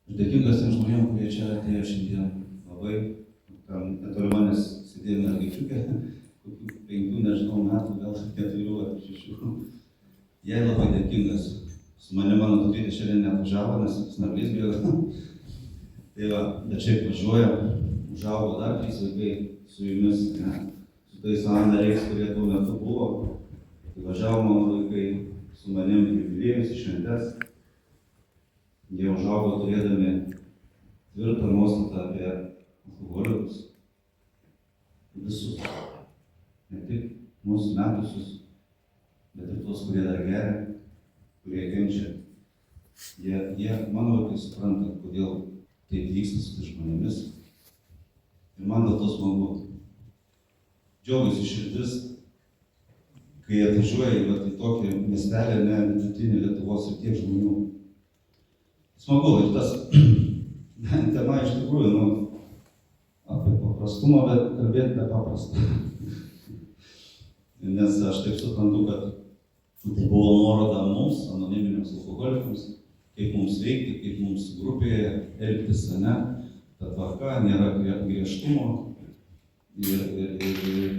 Aš dėkingas tiem žmonėm, kurie čia atėjo šiandien. Labai, tam netoli manęs sėdėjo mergaičiukė, kokių 5, nežinau, metų, gal 4 ar 6. Jai labai dėkingas. Su manimi mano dukrytė šiandien neatvažiavo, nes snarglys bėga. Tai va, bet šiaip važiuoja, užaugo dar 3 vaikai su jumis, ne, su tais sandariais, kurie tuo metu buvo. Tai važiavo mano vaikai su manim jubiliejus į šventes. Jie užaugo turėdami tvirtą nuostatą apie alkoholikus. Visus. Ne tik mūsų metusius, bet ir tuos, kurie dar geria, kurie kenčia. Jie mano vaikai supranta, kodėl taip vyksta su tais žmonėmis. Ir man dėl to smagu. Džiaugiasi širdis, kai atvažiuoja į tokį miestelį, ne vidutinį Lietuvos ir tiek žmonių. Smagu, ir tas tema iš tikrųjų, apie paprastumą, bet kalbėti nepaprasta. Nes aš taip suprantu, kad tai buvo nuoroda mums, anoniminiams alkoholikams, kaip mums veikti, kaip mums grupėje elgtis, ne? Ta tvarka, nėra griežtumo ir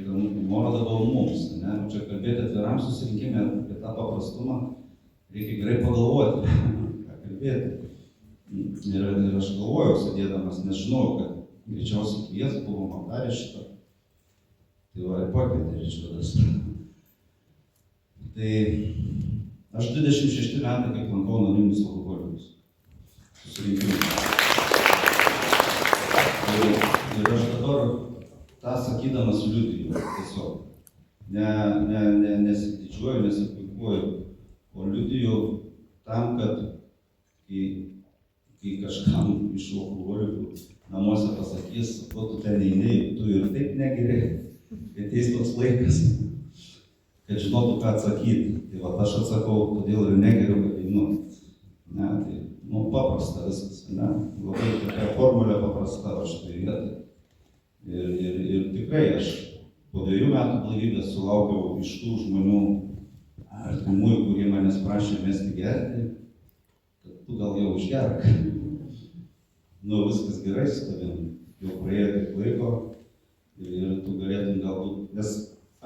nuoroda buvo mums, ne? Čia kalbėti atviram susirinkime apie tą paprastumą, reikia gerai pagalvoti, ką kalbėti. Ir aš galvojau, sėdėdamas, nes žinau, kad greičiausiai kvies buvom aptarę šitą. Tai va, ir pakvietė Ričardas. Tai aš 26 metai, kaip lankau anoniminius alkoholikus. Susirinkimui. Ir aš dabar tą sakydamas liudiju tiesiog. Nesididžiuoju, nesipuikuoju, o liudiju tam, kad kai kažkam iš alkoholikų namuose pasakys, ko tu ten eini, tu ir taip negeri, kad ateis toks laikas, kad žinotų, ką atsakyti. Tai va, aš atsakau, todėl ir negeriu, kad einu. Ne, tai, paprasta viskas, ne? Labai tokia formulė paprasta aš tai vietoj. Ir tikrai aš po 2 metų blaivybės sulaukiau iš tų žmonių artimųjų, kurie manęs prašė mesti gerti, kad tu gal jau išgerk. Viskas gerai su tavim, jau praėjo tiek laiko ir tu galėtum galbūt, nes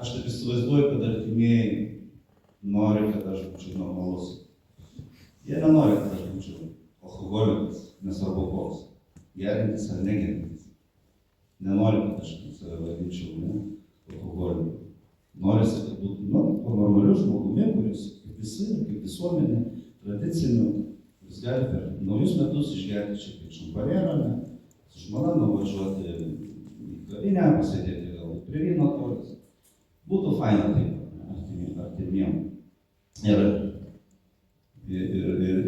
aš taip įsivaizduoju, kad artimieji nori, kad aš būčiau normalus. Jie nenori, kad aš būčiau alkoholikas, nesvarbu koks, gerintis ar negerintis. Nenori, kad aš save vadinčiau alkoholiku. Norisi, kad būtų normaliu žmogumi, kuris kaip visi, kaip visuomenė, tradiciniu, kuris gali per naujus metus išgerti šiek tiek šampanėlio, su žmona nuvažiuoti į kavinę, pasėdėti galbūt prie vyno taurės. Būtų faina taip, artimiem.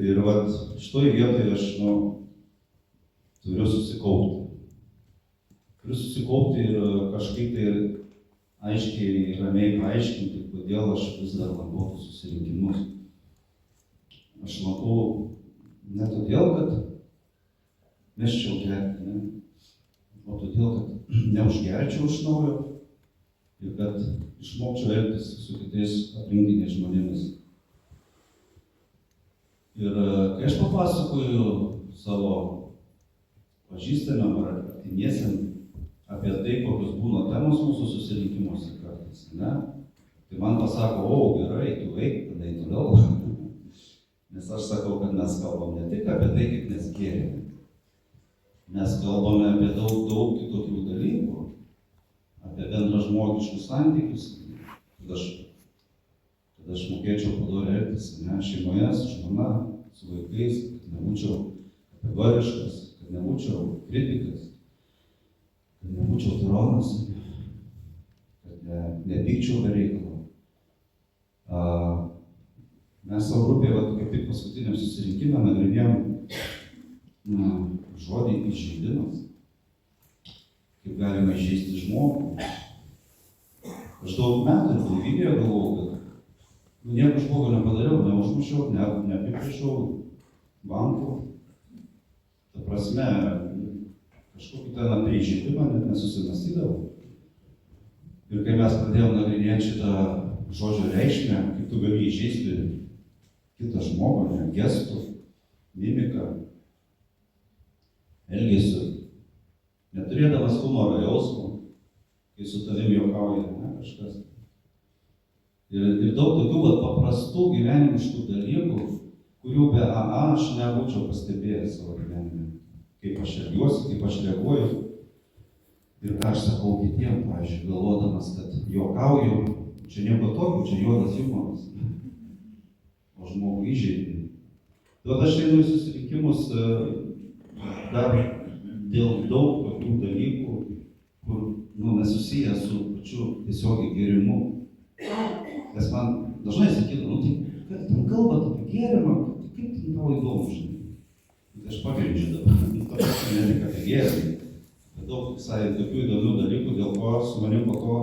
Ir vat, šitoj vietoje aš turiu susikaupti. Turiu susikaupti ir kažkaip tai aiškiai, ramiai paaiškinti, kodėl aš vis dar lankau susirinkimus. Aš lankau ne todėl, kad mesčiau gerti, ne? O todėl, kad neužgerčiau iš naujo ir kad išmokčiau elgtis su kitais aplinkiniais žmonėmis. Ir kai aš papasakoju savo pažįstamiem ar artimiesiem apie tai, kokios būna temos mūsų susirinkimuose kartais, ne? Tai man pasako, gerai, tu eik, tada į toliau. Nes aš sakau, kad mes kalbam ne tik apie tai, kaip mes gėrėme. Mes kalbame apie daug kitokių dalykų, apie bendražmogiškus santykius, kad aš mokėčiau padoriai elgtis, ne, šeimoje, su žmona, su vaikais, kad nebūčiau kategoriškas, kad nebūčiau kritikas, kad nebūčiau tironas, kad nepykčiau be reikalo. Mes savo grupėje, kaip tik paskutiniam susirinkime, nagrinėjom žodį įžeidimas, kaip galima įžeisti žmogų. Aš daug metų ir blaivybėje galvojau, kad nieko žmogų nepadariau, neužmušiau, neapiplėšiau bankų. Ta prasme, kažkokį ten apie įžeidimą net nesusimastydavau. Ir kai mes pradėjome nagrinėti šitą žodžio reikšmę, kaip tu gali įžeisti kitą žmogų, gestų, mimiką, elgesiu, neturėdamas humoro jausmo, kai su tavim juokauja, ne, kažkas. Ir daug tokių paprastų gyvenimiškų dalykų, kurių be AA aš nebūčiau pastebėjęs savo gyvenime. Kaip aš elgiuosi, kaip aš reaguoju. Ir ką aš sakau kitiem, pavyzdžiui, galvodamas, kad juokauju, čia nieko tokio, čia juodas humoras. O žmogų įžeidė. Todėl aš einu į susirinkimus dar dėl daug tokių dalykų, kur nesusiję su pačiu tiesiogiai gėrimu. Nes man dažnai sakydavo, tai kad ten kalbat apie gėrimą, kaip ten tau įdomu, žinai. Tai aš pagrindžiu dabar, ne tik apie gėrimą. Bet daug visai tokių įdomių dalykų, dėl ko su manim po to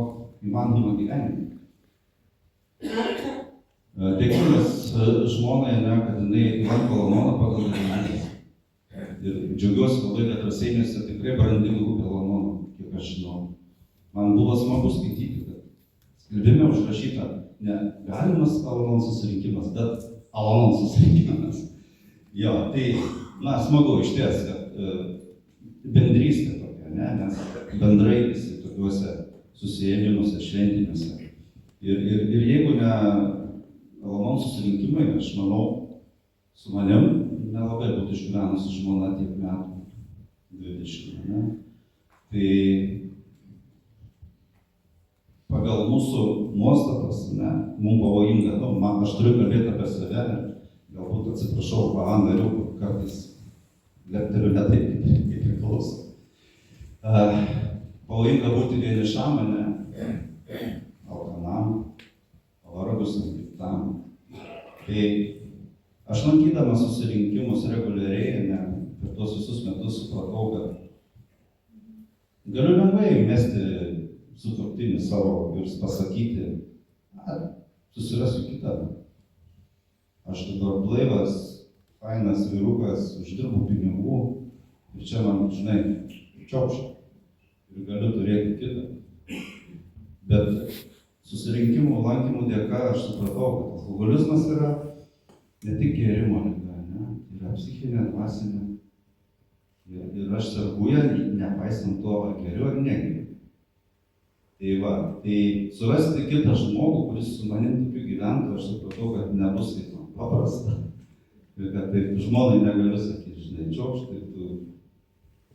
įmanoma gyvenime. Dėkingas žmonai, kad jinai lanko Lanoną pagal gyvenimą. Ir džiaugiuosi labai, kad Raseiniuose tikrai brandi grupė Lanono, kiek aš žinau. Man buvo smagu skaityti, kad skelbime užrašyta ne galimas Alanon susirinkimas, bet Alanon susirinkimas. Jo, tai, smagu iš ties, kad bendrystė tokia, ne, nes bendrai visi tokiuose susijėjimuose, šventiniuose. Ir jeigu ne Alanon susirinkimai, aš manau, su manim nelabai būtų išgyvenusi žmona tiek metų, 20, ne. Tai pagal mūsų nuostatas, ne, mums pavojinga, aš turiu kalbėti apie save, galbūt atsiprašau, narių, kartais lepteliu ne taip, kaip priklauso. Pavojinga būti vienišam, ne, alkanam, pavargusiam, piktam. Tai aš lankydamas susirinkimus reguliariai, ne, per tuos visus metus supratau, kad galiu lengvai mesti sutuoktinį savo ir pasakyti, susirasiu kitą. Aš dabar blaivas, fainas vyrukas, uždirbu pinigų ir čia man, žinai, čiopšia. Ir galiu turėti kitą. Bet susirinkimų lankymų dėka aš supratau, kad alkoholizmas yra ne tik gėrimo liga, ne, yra psichinė, dvasinė. Ir aš sergu ją, nepaisant to, ar geriu, ar negeriu. Tai surasti kitą žmogų, kuris su manim tokiu gyventų, aš supratau, kad nebus taip paprasta. Ir kad taip žmonai negaliu sakyti, žinai, čiopštai, tu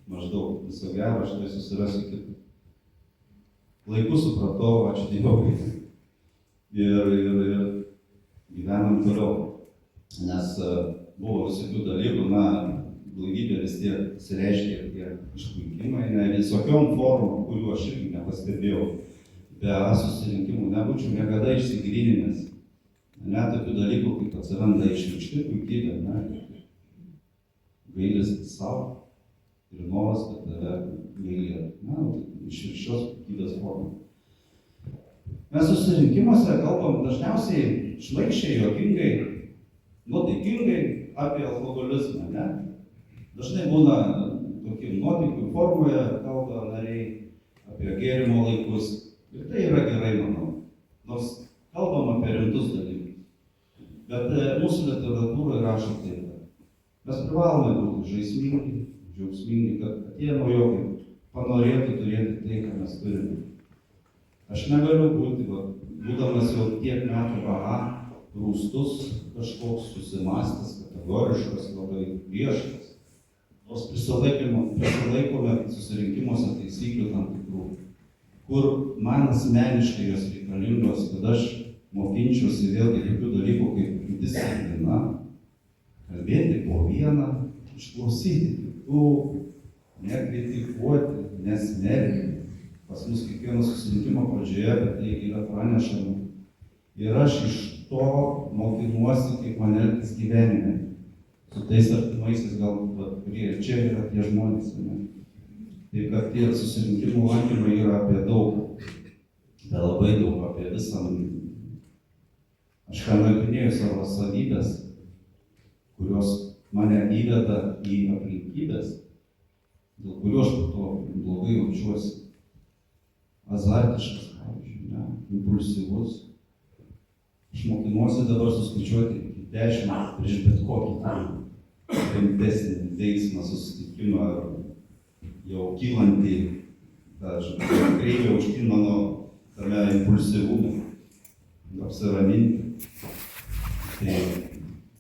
maždaug viso gero, aš tai susirasiu kitą. Laiku supratau, ačiū Dievui. Ir gyvenam toliau. Nes buvo visokių dalykų, blaivybė vis tiek sireiškia tie išpuikimai, ne visokiom formom, kurių aš irgi nepastebėjau. Be susirinkimų nebūčiau niekada išsigryninęs. Ne tokių dalykų, kaip atsiranda išreikšti puikybė, ne. Gailis savo ir noras, kad tave gailėtų. Išreikščios puikybės formų. Mes susirinkimuose kalbam dažniausiai šmaikščiai, juokingai, nuotaikingai apie alkoholizmą, ne. Dažnai būna tokių nuotykių formoje, kalba nariai apie gėrimo laikus. Ir tai yra gerai, manau. Nors kalbam apie rimtus dalykus. Bet mūsų literatūroje rašo taip. Mes privalome būti žaismingi, džiaugsmingi, kad tie naujokai panorėtų turėti tai, ką mes turime. Aš negaliu būti, būdamas jau tiek metų rūstus, kažkoks susimastęs, kategoriškas, labai griežtas. Nors prisilaikome susirinkimuose taisyklių tam tikrų, kur man asmeniškai jos reikalingos, kad aš mokinčiausi vėlgi tokių dalykų kaip disciplina, kalbėti po vieną, išklausyti kitų, nekritikuoti, nesmerkti. Pas mus kiekvieno susirinkimo pradžioje, bet tai yra pranešama. Ir aš iš to mokinuosi, kaip man elgtis gyvenime. Su tais artimaisiais kurie čia yra tie žmonės. Ne? Tai kad tie susirinkimų lankymai yra apie daug, bet labai daug, apie visą. Aš nagrinėju savo savybės, kurios mane įveda į aplinkybės, dėl kurių aš po to blogai jaučiuosi. Azartiškas, pavyzdžiui, ne? Impulsyvus. Aš mokinuosi dabar suskaičiuoti iki 10 prieš bet kokį rimtesnį veiksmą, susitikimą ar jau kylantį, tą kreivę aukštyn mano tame impulsyvume, apsiraminti.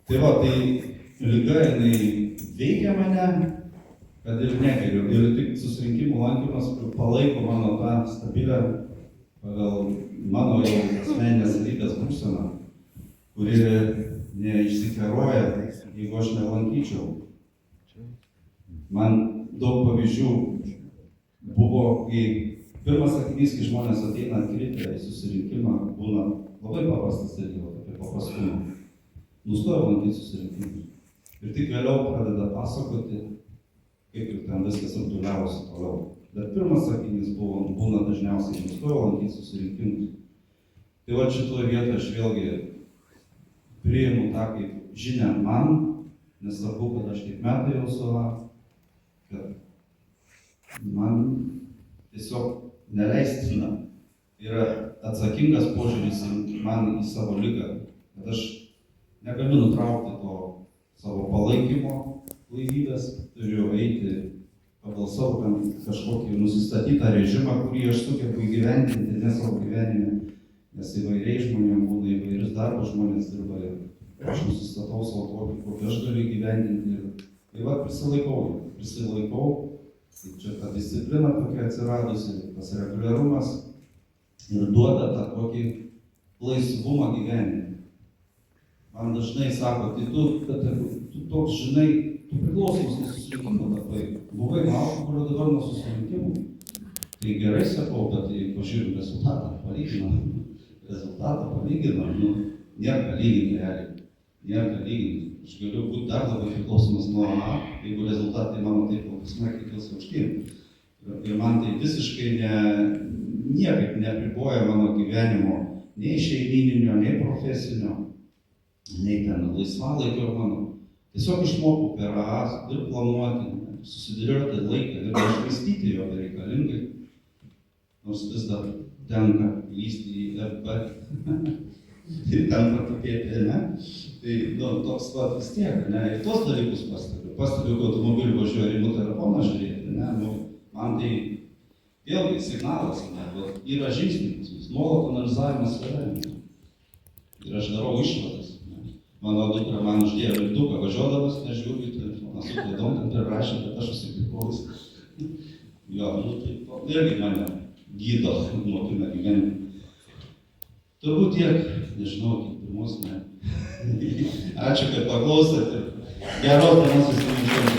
Tai va, tai liga jinai veikia mane, kad ir negeriu. Ir tik susirinkimų lankymas palaiko mano tą stabilę, pagal mano jau asmeninės savybės būseną, kuri neišsikeroja, jeigu aš nelankyčiau. Man daug pavyzdžių buvo, kai pirmas sakinys, kai žmonės ateina atkreipę į susirinkimą, būna labai paprastas dalykas, apie paprastumą. Nustoja lankyti susirinkimus. Ir tik vėliau pradeda pasakoti, kaip ir ten viskas rutuliavosi toliau. Bet pirmas sakinys būna dažniausiai nustoja lankyti susirinkimus. Tai va šitoje vietoje aš vėlgi priimu tą kaip žinią man, nesvarbu, kad aš tiek metai jau su, kad man tiesiog neleistina yra atsakingas požiūris man į savo ligą, kad aš negaliu nutraukti to savo palaikymo blaivybės, turiu eiti pagal savo kažkokį nusistatytą režimą, kurį aš sugebu įgyvendinti ne savo gyvenime, nes įvairiai žmonėm būna įvairius darbus, žmonės dirba ir aš nusistatau savo tokį, kokį aš galiu įgyvendinti. Tai va, prisilaikau, tai čia ta disciplina tokia atsiradusi, tas reguliarumas ir duoda tą tokį laisvumą gyvenime. Man dažnai sako, tai tu toks, žinai, tu priklausomas nuo susirinkimų tapai. Buvai nuo alkoholio, dabar nuo susirinkimų. Tai gerai sakau, bet tai pažiūrėjau rezultatą, palyginam. Nėra ką lyginti realiai. Nėra ką lyginti. Aš galiu būti dar labai priklausomas nuo A, jeigu rezultatai mano taip labai smarkiai kils aukštyn. Ir man tai visiškai niekaip neapriboja mano gyvenimo, nei šeimyninio, nei profesinio, nei ten laisvalaikio mano. Tiesiog išmokau per A ir planuoti, susidėlioti laiką ir nešvaistyti jo bereikalingai. Nors vis dar tenka lysti į FB. Tai ten pratapėti, ne? Tai toks pat vis tiek, ne? Ir tos dalykus pastebiu. Pastebiu, kad automobiliu važiuoju rimų telefoną žiūrėti, ne? Man tai vėlgi signalas, ne? Yra žingsnis, nuolat analizavimas save. Ir aš darau išvadas. Mano dukra man uždėjo lipduką, važiuodamas, nežiūriu į telefoną, su klaidom ten prirašė, bet aš susipirkau viską. Jo, tai irgi mane gydo, mokina gyvenimą. Turbūt tiek, nežinau, kiek pirmos, ne. Ačiū, kad paklausėte. Geros dienos visiems.